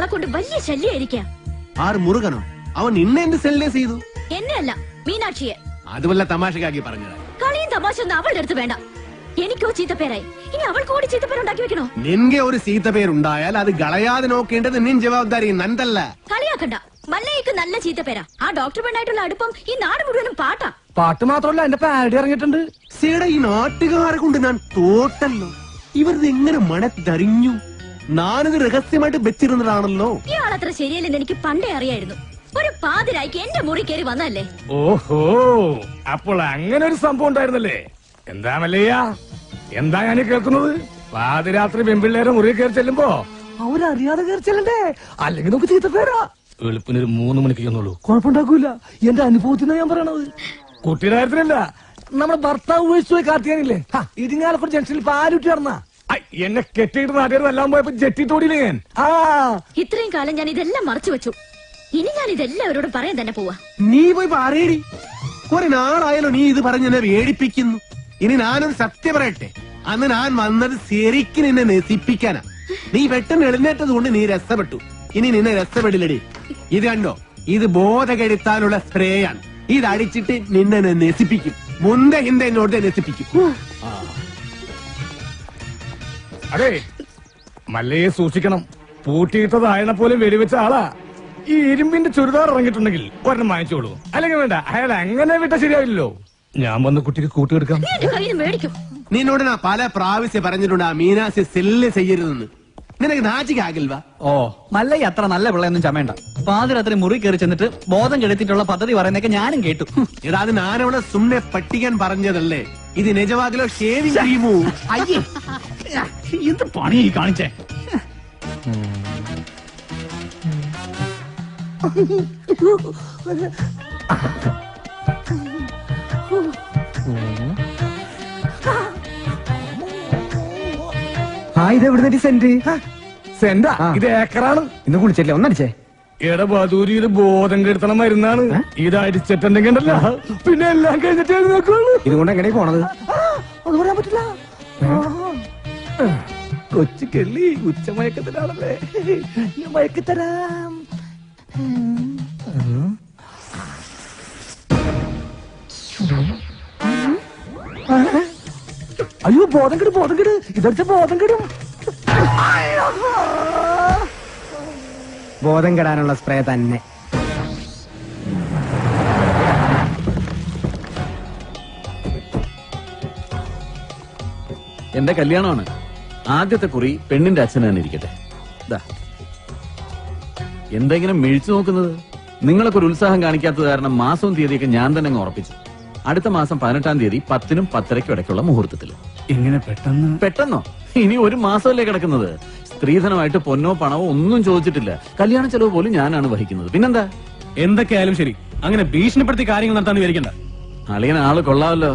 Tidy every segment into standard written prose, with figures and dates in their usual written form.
ആളെ കൊണ്ട് വലിയ ശല്യായിരിക്കാം. ആറ് മുറുകനോ? അവൻ നിന്നെ എന്ത് സെല്ലേസ് ചെയ്തു? എന്നെയല്ല, മീനാക്ഷിയെ. അതുവല്ല തമാശക്കാക്കി പറഞ്ഞത്. കളിയും തമാശ ഒന്നും അവളുടെ അടുത്ത് വേണ്ട. എനിക്കോ ചീത്തപ്പേരായി, ഇനി അവൾക്ക് കൂടി ചീത്തപ്പേരുണ്ടാക്കി വെക്കണോ? നിൻಗೆ ഒരു ചീത്തപ്പേരുണ്ടായാൽ അത് കളയാതെ നോക്കേണ്ടത് നിൻ ജവാബ്ദാരി, നന്ദല്ല. കളിയാക്കണ്ട. മല്ലയ്ക്ക് നല്ല ചീത്തപ്പേരാ. ആ ഡോക്ടർ പെണ്ണായിട്ടുള്ള അടുപ്പം ഈ നാട് മുഴുവനും പാട്ടാ. പാട്ട് മാത്രമല്ല, എന്റെ പാരഡി ഇറങ്ങിയിട്ടുണ്ട്. സീടെ ഈ നാട്ടുകാരെ കൊണ്ട് ഞാൻ തോട്ടല്ലോ. ഇവരത് എങ്ങനെ മണത്തറിഞ്ഞു? ഞാനത് രഹസ്യമായിട്ട് വെച്ചിരുന്നതാണല്ലോ. ഇയാളത്ര ശരിയല്ലെന്ന് എനിക്ക് പണ്ടേ അറിയായിരുന്നു. ഒരു പാതിരായിക്ക് എന്റെ മുറി കയറി വന്നല്ലേ. ഓഹോ, അപ്പോൾ അങ്ങനെ ഒരു സംഭവം ഉണ്ടായിരുന്നല്ലേ? എന്താ മല്ലയ്യ, എന്താ ഞാൻ കേൾക്കുന്നത്? പാതിരാത്രി പെൺപിള്ളേരെ മുറി കയറി ചെല്ലുമ്പോ അവരറിയാതെ കയറി ചെല്ലണ്ടേ? അല്ലെങ്കിൽ നമുക്ക് ചീത്തപ്പേരാ. വെളുപ്പിനൊരു 3 മണിക്ക് ചെന്നുള്ളൂ, കുഴപ്പമുണ്ടാക്കൂല. എന്റെ അനുഭവത്തിനാ ഞാൻ പറയണത്. കുട്ടിയുടെ കാര്യത്തിലല്ല, നമ്മുടെ ഭർത്താവ് ഉപയോഗിച്ചു കാർത്തിയാനില്ലേ, ഇരിങ്ങാലക്കുട ജംഗ്ഷനിൽ പാലുറ്റി നടന്ന എന്നെ കെട്ടിയിട്ട് നാട്ടുകാരെല്ലാം പോയപ്പോ ജെറ്റിത്തോടിയില്ലേ ഞാൻ. ഇത്രയും കാലം ഞാൻ ഇതെല്ലാം മറച്ചു വെച്ചു. ഇനി ഞാൻ ഇതെല്ലാവരോടും പറയാൻ തന്നെ പോവാ. നീ പോയി പറയടി. കുറെ നാളായാലോ നീ ഇത് പറഞ്ഞ് എന്നെ വേടിപ്പിക്കുന്നു. ഇനി ഞാനൊരു സത്യം പറയട്ടെ, അന്ന് ഞാൻ വന്നത് ശരിക്കും നിന്നെ നശിപ്പിക്കാനാ. നീ പെട്ടെന്ന് എഴുന്നേറ്റത് കൊണ്ട് നീ രസപ്പെട്ടു. ഇനി നിന്നെ രസപ്പെടില്ലടി. ഇത് കണ്ടോ, ഇത് ബോധകെടുത്താനുള്ള സ്പ്രേയാണ്. ഇത് അടിച്ചിട്ട് നിന്നെ നശിപ്പിക്കും. മുന്ത ഹിന്ദ എന്നോട് നശിപ്പിക്കും. അതെ, മല്ലയെ സൂക്ഷിക്കണം. പൂട്ടിയിട്ടതായണ പോലെ വെടിവെച്ച ആളാ. ഈ ഇരുമ്പിന്റെ ചുരിദാർ ഇറങ്ങിയിട്ടുണ്ടെങ്കിൽ ഒരെണ്ണം വാങ്ങിച്ചോളൂ. അല്ലെങ്കിൽ വേണ്ട, അയാൾ അങ്ങനെ വിട്ട ശരിയാവില്ലല്ലോ. ഞാൻ വന്ന് കുട്ടിക്ക് കൂട്ടിയെടുക്കാം. നിന്നോട് ഞാൻ പല പ്രാവശ്യം പറഞ്ഞിട്ടുണ്ട് ആ മീനാസി സെല്ല് ചെയ്യരുതെന്ന്. നിനക്ക് നാച്ചിക്കാകിൽവാ? ഓ, മല്ലയ്യ അത്ര നല്ല പിള്ളയൊന്നും ചമേണ്ട. പാതിരാത്രി മുറി കയറി ചെന്നിട്ട് ബോധം കെടുത്തിട്ടുള്ള പദ്ധതി പറയുന്നൊക്കെ ഞാനും കേട്ടു. എടാ, അത് ഞാനവിടെ സുമ്നെ പട്ടിക്കാൻ പറഞ്ഞതല്ലേ. ഇത് നിജവാക്കിലോ ഷേവിംഗ് ക്രീമോ? അയ്യേ, എന്ത് പണി കാണിച്ചേ. ഇതെവിടുന്ന സെന്റ്? സെന്റാ? ഇത് ഏക്കറാണ്. ഇന്ന് കുളിച്ചില്ലേ, ഒന്നടിച്ചേ. എടബാദൂരി ഇത് ബോധം കെടുത്തണം മരുന്നാണ്. ഇത് അടിച്ചിട്ടുണ്ടെങ്കിൽ ഉണ്ടല്ലോ, പിന്നെ എല്ലാം കഴിഞ്ഞിട്ട് നോക്കുള്ളൂ. ഇതുകൊണ്ട് എങ്ങനെ പോണത്? അത് പറയാൻ പറ്റില്ല. കൊച്ചു കെള്ളി ഉച്ചമയക്കത്തിലാണല്ലേ, ഞാൻ മയക്കിത്തരാം. അയ്യോ, ബോധം കെടും, ബോധം കെട്. ഇതടിച്ച ബോധം കെടും. ബോധം കെടാനുള്ള സ്പ്രേ തന്നെ. എന്റെ കല്യാണമാണ്. ആദ്യത്തെ കുറി പെണ്ണിന്റെ അച്ഛൻ തന്നെ ഇരിക്കട്ടെ. എന്തെങ്കിലും മിഴിച്ചു നോക്കുന്നത്? നിങ്ങളൊക്കെ ഒരു ഉത്സാഹം കാണിക്കാത്തത് കാരണം മാസവും തീയതിയൊക്കെ ഞാൻ തന്നെ അങ്ങ് ഉറപ്പിച്ചു. അടുത്ത മാസം 18-ാം തീയതി 10-നും 10:30-ക്കും ഇടയ്ക്കുള്ള മുഹൂർത്തത്തിൽ. എങ്ങനെ പെട്ടെന്നോ? ഇനി ഒരു മാസമല്ലേ കിടക്കുന്നത്. സ്ത്രീധനമായിട്ട് പൊന്നോ പണമോ ഒന്നും ചോദിച്ചിട്ടില്ല. കല്യാണ ചെലവ് പോലും ഞാനാണ് വഹിക്കുന്നത്. പിന്നെന്താ? എന്തൊക്കെയായാലും ശരി, അങ്ങനെ ഭീഷണിപ്പെടുത്തി കാര്യങ്ങൾ നടത്താൻ വിചാരിക്കണ്ട. അളിയൻ ആള് കൊള്ളാമല്ലോ.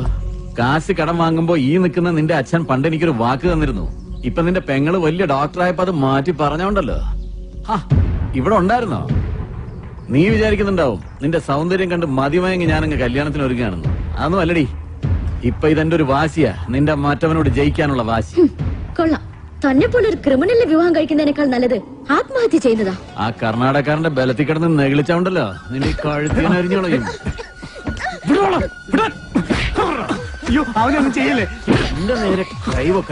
കാശ് കടം വാങ്ങുമ്പോ ഈ നിൽക്കുന്ന നിന്റെ അച്ഛൻ പണ്ട് എനിക്കൊരു വാക്ക് തന്നിരുന്നു. ഇപ്പൊ നിന്റെ പെങ്ങള് വലിയ ഡോക്ടറായപ്പോ അത് മാറ്റി പറഞ്ഞോണ്ടല്ലോ. ഇവിടെ ഉണ്ടായിരുന്നോ? നീ വിചാരിക്കുന്നുണ്ടാവും നിന്റെ സൗന്ദര്യം കണ്ട് മതിമയങ്ങി ഞാനങ്ങ് കല്യാണത്തിന് ഒരുങ്ങാണെന്ന്. അതൊന്നും അല്ലടി. ഇപ്പൊ ഇതെന്റെ ഒരു വാശിയാ, നിന്റെ മറ്റവനോട് ജയിക്കാനുള്ള വാശി. കൊള്ളാം. തന്നെ പോലെ ഒരു ക്രിമിനലിനെ വിവാഹം കഴിക്കുന്നതിനേക്കാൾ നല്ലത് ആത്മഹത്യ ചെയ്യുന്നതാ. ആ കർണാടകക്കാരന്റെ ബലത്തിൽ കിടന്ന് നെകിളിച്ചോണ്ടല്ലോ നിന്റെ കഴുത്തിനരിഞ്ഞോളയും. അയ്യോ, അവനൊന്നും ചെയ്യല്ലേ. എന്റെ നേരെ കൈവക്ക.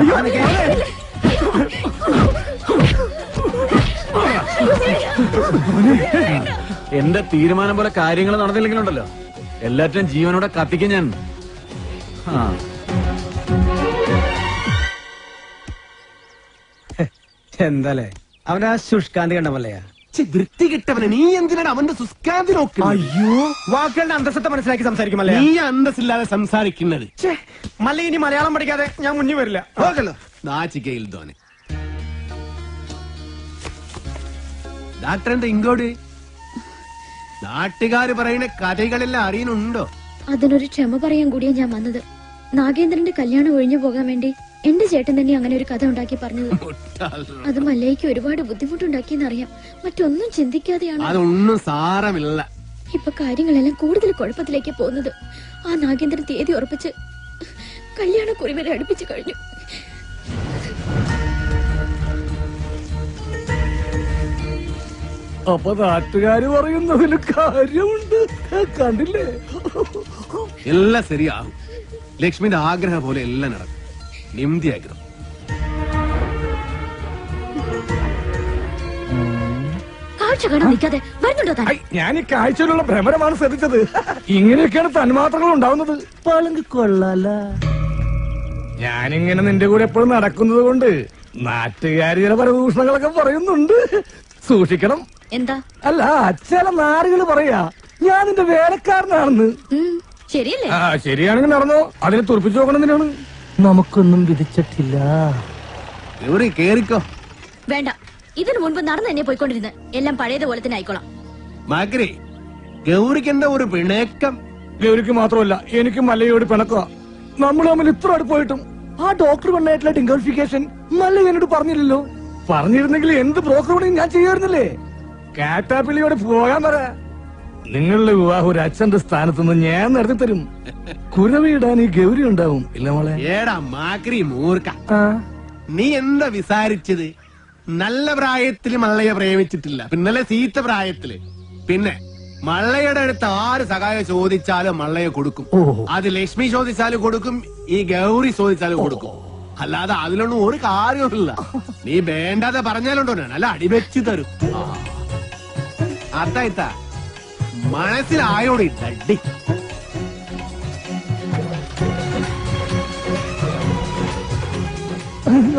എന്റെ തീരുമാനം പോലെ കാര്യങ്ങൾ നടന്നില്ലെങ്കിലുണ്ടല്ലോ എല്ലാറ്റിനും ജീവനോടെ കത്തിക്കും ഞാൻ. എന്താലേ അവനാ ശുഷ്കാന്തി കണ്ട മല്ലയാ. വൃത്തി കിട്ടവനെ നീ എന്തിനാണ് അവന്റെ സുസ്കാന്തി നോക്കുന്നത്? അയ്യോ, വാക്കുകളുടെ അന്തസ്സത്തെ മനസ്സിലാക്കി സംസാരിക്കുമല്ലേ. നീ അന്തസ്സില്ലാതെ സംസാരിക്കുന്നത്. മല്ല ഇനി മലയാളം പഠിക്കാതെ ഞാൻ മുന്നിൽ വരില്ല. നാച്ചിക്കയിൽ തോനെ ഡാക്ടർ എന്താ ഇങ്ങോട്ട്? നാട്ടുകാര് പറയുന്ന കഥകളെല്ലാം അറിയുന്നുണ്ടോ? അതിനൊരു ക്ഷമ പറയാൻ കൂടിയാ ഞാൻ വന്നത്. നാഗേന്ദ്രന്റെ കല്യാണം ഒഴിഞ്ഞു പോകാൻ വേണ്ടി എന്റെ ചേട്ടൻ തന്നെ അങ്ങനെ ഒരു കഥ ഉണ്ടാക്കി പറഞ്ഞത്. അത് മല്ലയ്ക്ക് ഒരുപാട് ബുദ്ധിമുട്ടുണ്ടാക്കിയെന്നറിയാം. മറ്റൊന്നും ചിന്തിക്കാതെയാണ്. അതൊന്നും സാരമില്ല. ഇപ്പൊ കാര്യങ്ങളെല്ലാം കൂടുതൽ കുഴപ്പത്തിലേക്ക് പോകുന്നത്. ആ നാഗേന്ദ്രൻ തീയതി ഉറപ്പിച്ച് കല്യാണക്കുറി വരെ അടുപ്പിച്ചു കഴിഞ്ഞു. അപ്പൊ നാട്ടുകാര് പറയുന്നതിന് കാര്യമുണ്ട്. കണ്ടില്ലേ? എല്ലാം ശരിയാകും. ലക്ഷ്മിന്റെ ആഗ്രഹം പോലെ എല്ലാം നടക്കും. നിമ്മതിയാഗ്രഹം. കാഴ്ച കാണാൻ നിൽക്കാതെ വരുന്നുണ്ടോ താൻ? ഞാൻ ഈ കാഴ്ചയിലുള്ള ഭ്രമരമാണ് ശ്രദ്ധിച്ചത്. ഇങ്ങനെയൊക്കെയാണ് തന്മാത്രകൾ ഉണ്ടാവുന്നത്. പളങ്ക് കൊള്ളാല. ഞാനിങ്ങനെ നിന്റെ കൂടെ എപ്പോഴും നടക്കുന്നത് കൊണ്ട് നാട്ടുകാര് ചില പരദൂഷണങ്ങളൊക്കെ പറയുന്നുണ്ട്. സൂക്ഷിക്കണം. എന്താ? അല്ല, ചില നാറുകള് പറയാ ഞാൻ നിന്റെ വേലക്കാരനാണെന്ന്. ശരിയല്ലേ? ശരിയാണെങ്കിൽ നടന്നോ. അതിനെ തുറപ്പിച്ചു നോക്കണമെന്നാണ്. നമുക്കൊന്നും വിധിച്ചിട്ടില്ല. കേറിക്കോ. വേണ്ട, ഇതിനു മുൻപ് നടന്നു തന്നെ പോയിക്കൊണ്ടിരുന്ന് എല്ലാം പഴയതുപോലെ തന്നെ ആയിക്കോളാം. മാക്രി, ഗൗരിക്ക് എന്താ ഒരു പിണക്കം? ഗൗരിക്ക് മാത്രമല്ല, എനിക്കും മല്ലയോട് പിണക്കുക. നമ്മൾ തമ്മിൽ ഇത്ര അടുപ്പായിട്ടും ആ ഡോക്ടർ കൊണ്ടായിട്ടുള്ള ഡിംഗോളിഫിക്കേഷൻ മല്ല എന്നോട് പറഞ്ഞില്ലല്ലോ. പറഞ്ഞിരുന്നെങ്കിൽ എന്ത് ബ്രോക്കർ പണിയും ഞാൻ ചെയ്യാറുന്നില്ലേ. കാറ്റാപ്പിള്ളിയോട് പോകാൻ പറ. നിങ്ങളുടെ വിവാഹം ഒരു അച്ഛന്റെ സ്ഥാനത്തുനിന്ന് ഞാൻ നടത്തി തരും. കുരവിടാൻ ഈ ഗൗരി ഉണ്ടാവും. ഇല്ല മോളെ? ഏടാ മാക്രി മൂർക്ക, നീ എന്താ വിസാരിച്ചത്? നല്ല പ്രായത്തില് മള്ളയെ പ്രേമിച്ചിട്ടില്ല, പിന്നല്ലേ സീത്ത പ്രായത്തില്. പിന്നെ മള്ളയുടെ അടുത്ത് ആര് സഹായം ചോദിച്ചാലും മള്ളയെ കൊടുക്കും. അത് ലക്ഷ്മി ചോദിച്ചാലും കൊടുക്കും, ഈ ഗൗരി ചോദിച്ചാലും കൊടുക്കും. അല്ലാതെ അതിലൊന്നും ഒരു കാര്യമില്ല. നീ വേണ്ടാതെ പറഞ്ഞാലുണ്ടോ നല്ല അടിവെച്ച് തരും. അത്തായിത്ത മനസ്സിലായോടി ഡഡി.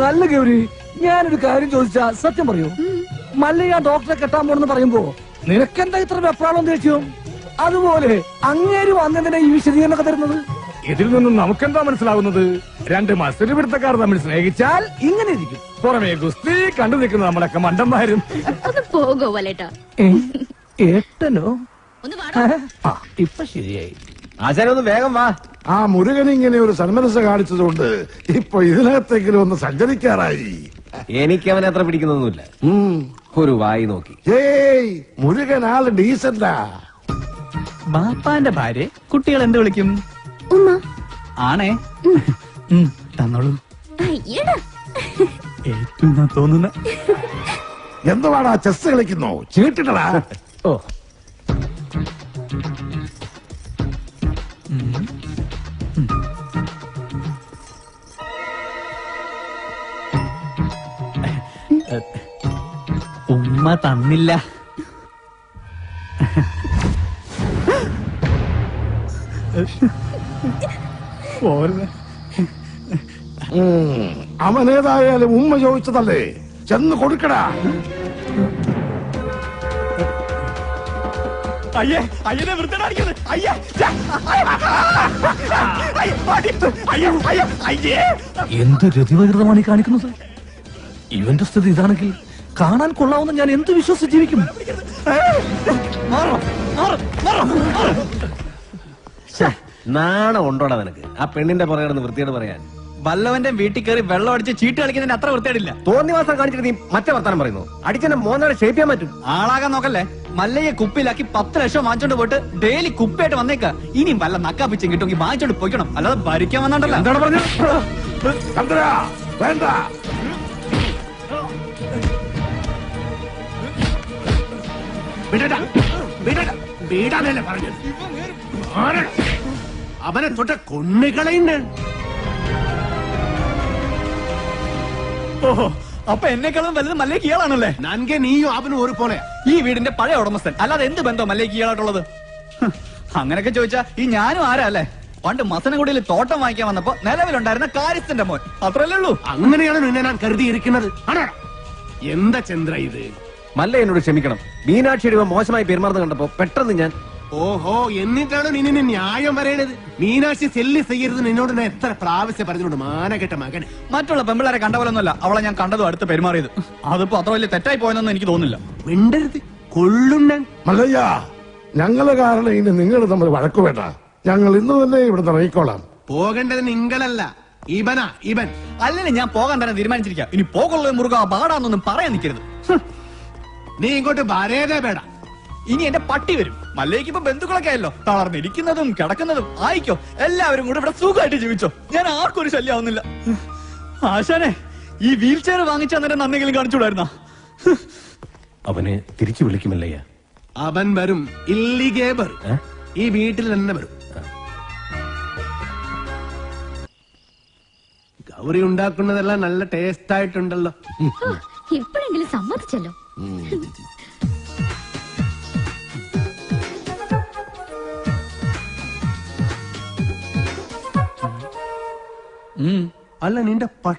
നല്ല ഗൗരി, ഞാനൊരു കാര്യം ചോദിച്ചാ സത്യം പറയൂ. മല്ലയ്യ ഡോക്ടറെ കെട്ടാൻ പോണെന്ന് പറയുമ്പോ നിനക്കെന്താ ഇത്ര വെപ്രാളം ദേഷ്യം? അതുപോലെ അങ്ങേര് വന്നതിനെ ഈ വിശദീകരണമൊക്കെ തരുന്നത്. ഇതിൽ നിന്നും നമുക്കെന്താ മനസ്സിലാവുന്നത്? രണ്ട് മത്സര പിടുത്തക്കാർ തമ്മിൽ സ്നേഹിച്ചാൽ ഇങ്ങനെ ഇരിക്കും. പുറമേ ഗുസ്തി കണ്ടു നിൽക്കുന്ന നമ്മളൊക്കെ മണ്ടന്മാരും. പോകോ വലേട്ടാ. ഏട്ടനോ? ഇപ്പൊ ശരിയായി. ആശാനൊന്ന് വേഗം വാ. ആ മുരുകൻ ഇങ്ങനെ ഒരു സന്മനസ് കാണിച്ചതുകൊണ്ട് ഇപ്പൊ ഇതിനകത്തെങ്കിലും ഒന്ന് സഞ്ചരിക്കാറായി. എനിക്ക് അവനെ അത്ര പിടിക്കുന്നൊന്നുമില്ല. ഒരു വായി നോക്കി. ഏയ്, മുരുകൻ ആള് ഡീസന്റാ. ബാപ്പാന്റെ ഭാര്യ കുട്ടികൾ എന്ത് വിളിക്കും? ഉമ്മ. ആണേ. തന്നോളൂ. അയ്യടാ. ഏറ്റവും തോന്നുന്ന എന്തുവാടാ ചെസ് കളിക്കുന്നു? ചീട്ടിട്ടടാ. ഓ, ഉമ്മ തന്നില്ല. അവനേതായാലും ഉമ്മ ചോദിച്ചതല്ലേ, ചെന്ന് കൊടുക്കടാ. അയ്യേ, അയ്യനെ വൃത്തിയാക്കുന്നത്. എന്ത് രതിവകൃതമാണ് ഈ കാണിക്കുന്നത്? ഇവന്റെ സ്ഥിതി ഇതാണെങ്കിൽ കാണാൻ കൊള്ളാവുന്ന ഞാൻ എന്ത് വിശ്വസിച്ച് ജീവിക്കും? നാണം ഉണ്ടോടാ നിനക്ക്? ആ പെണ്ണിന്റെ പുറകെ വൃത്തിയോട് പറയാൻ. വല്ലവന്റെ വീട്ടിൽ കയറി വെള്ളം അടിച്ച് ചീട്ട് കളിക്കുന്നതിന് അത്ര വൃത്തിയായിട്ടില്ല. തോന്നിവാസം കാണിച്ചിട്ട് നീ മറ്റേ വർത്താനം പറയുന്നു. അടിച്ചെന്നെ മോനാളെ ഷേപ്പ് ചെയ്യാൻ പറ്റും. ആളാകാൻ നോക്കല്ലേ. മല്ലയെ കുപ്പിയിലാക്കി 10 ലക്ഷം വാങ്ങിച്ചോണ്ട് പോയിട്ട് ഡെയിലി കുപ്പിയായിട്ട് വന്നേക്ക. ഇനിയും വല്ല നക്കാപ്പിച്ചും കിട്ടുമെങ്കിൽ വാങ്ങിച്ചോണ്ട് പോയിക്കണം. അല്ലാതെ ഭരിക്കാൻ വന്നോണ്ടല്ലോ. എന്താണ് പറഞ്ഞത്? ചന്ദ്ര, വേണ്ട. പറഞ്ഞത് അവനെ തൊട്ട കൊണ്ണുകളയുണ്ട്. ഓഹോ, അപ്പൊ എന്നെക്കാളും വലുത് മല്ലയ്ക്ക് ഇയാളാണല്ലേ? നൻകെ നീയും അവനും ഒരു പോലെ. ഈ വീടിന്റെ പഴയ ഉടമസ്ഥൻ. അല്ലാതെ എന്ത് ബന്ധം മല്ലയ്ക്ക് ഇയാളായിട്ടുള്ളത്? അങ്ങനെയൊക്കെ ചോദിച്ചാ ഈ ഞാനും ആരാ അല്ലേ? പണ്ട് മസനഗുഡിയിൽ തോട്ടം വാങ്ങിക്കാൻ വന്നപ്പോ നിലവിലുണ്ടായിരുന്ന കാര്യസ്ഥന്റെ മോൻ. അത്രല്ലേ ഉള്ളൂ. അങ്ങനെയാണ് നിന്നെ ഞാൻ കരുതിയിരിക്കുന്നത്. എന്താ ചന്ദ്ര ഇത്? മല്ല എന്നോട് ക്ഷമിക്കണം. മീനാക്ഷിയുടെ മോശമായി പെരുമാറുന്ന കണ്ടപ്പോ പെട്ടെന്ന് ഞാൻ ഓഹോ എന്നിട്ടാണ് നിന്നെ ന്യായം പറയണത്. മീനാക്ഷി സെല്ലി ചെയ്യരുത് നിന്നോട് ഞാൻ എത്ര പ്രാവശ്യം പറഞ്ഞോണ്ട് മാനകെട്ട മകൻ. മറ്റുള്ള പെമ്പിളാരെ കണ്ട പോലൊന്നുമല്ല അവളെ ഞാൻ കണ്ടതും അടുത്ത് പെരുമാറിയത്. അതിപ്പോ അത്ര വലിയ തെറ്റായി പോയെന്നൊന്നും എനിക്ക് തോന്നുന്നില്ല. മിണ്ടരുത്, കൊള്ളുണ്ണൻ. മല്ലയ്യ, ഞങ്ങള് കാരണം ഇനി നിങ്ങൾ തമ്മിൽ വഴക്കു വേണ്ട. ഞങ്ങൾ ഇന്ന് തന്നെ ഇവിടെ ഇറങ്ങിക്കോളാം. പോകേണ്ടത് നിങ്ങളല്ല, ഇവനാ. ഇവൻ അല്ലെങ്കിൽ ഞാൻ പോകാൻ തന്നെ തീരുമാനിച്ചിരിക്കാം. ഇനി പോകുള്ള മുറുക പാടാന്നൊന്നും പറയാൻ നിൽക്കരുത്. നീ ഇങ്ങോട്ട് വരേതേ പേട. ഇനി എന്റെ പട്ടി വരും. മല്ലേക്ക് ഇപ്പൊ ബന്ധുക്കളൊക്കെ ആയല്ലോ. തളർന്നിരിക്കുന്നതും കിടക്കുന്നതും ആയിക്കോ. എല്ലാവരും കൂടെ ഇവിടെ സുഖമായിട്ട് ജീവിച്ചോ. ഞാൻ ആർക്കും ഒരു ശല്യമാവുന്നില്ല. ആശാനെ, ഈ വീൽ ചെയർ വാങ്ങിച്ച അന്നേരം നന്നെങ്കിലും കാണിച്ചുകൂടായിരുന്ന? അവനെ തിരിച്ചു വിളിക്കുമല്ലയ്യ. അവൻ വരും, ഇല്ലിഗേ വരും. ഈ വീട്ടിൽ തന്നെ വരും. ഗൗരി ഉണ്ടാക്കുന്നതെല്ലാം നല്ല ടേസ്റ്റ് ആയിട്ടുണ്ടല്ലോ. ഇപ്പോഴെങ്കിലും സമ്മതിച്ചല്ലോ. അല്ല, നിന്റെ